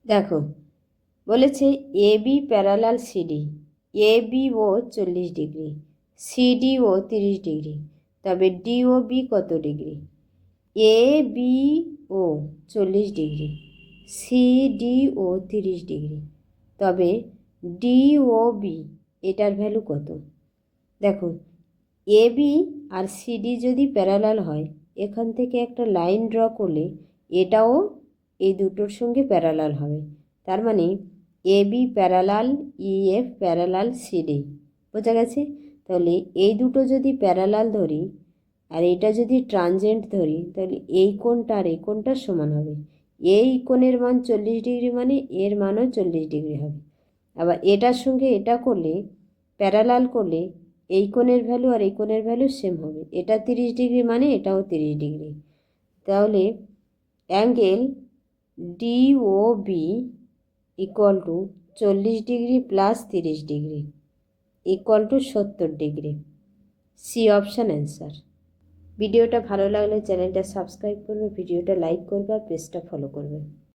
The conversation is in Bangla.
দেখো বলেছে এ B parallel CD, A B O 40 degree, CD O 30 degree, তবে ডি ও বি কত degree? A B O 40 degree, CD O 30 degree, তবে ডি ও বি এটার ভ্যালু কত? দেখো এ বি আর সিডি যদি প্যারালাল হয়, এখান থেকে একটা লাইন ড্র করলে এটাও এই দুটোর সঙ্গে প্যারালাল হবে। তার মানে A B parallel EF parallel CD, বোঝা গেছে? তাহলে এই দুটো যদি প্যারালাল ধরি আর এটা যদি ট্রানজেন্ট ধরি, তাহলে এই কোণটা আর এই কোণটা সমান হবে। এই কোণের মান 40 ডিগ্রি মানে এর মানও 40 ডিগ্রি হবে। আবার এটার সঙ্গে এটা করলে, প্যারালাল করলে এই কোণের ভ্যালু আর এই কোণের ভ্যালু সেম হবে। এটা 30 ডিগ্রি মানে এটাও 30 ডিগ্রি। তাহলে angle DOB equal to 40 degree plus 30 degree equal to 70 degree. C option answer. ভিডিওটা ভালো লাগলে চ্যানেলটা সাবস্ক্রাইব করবে, ভিডিওটা লাইক করবে আর পেজটা ফলো করবে।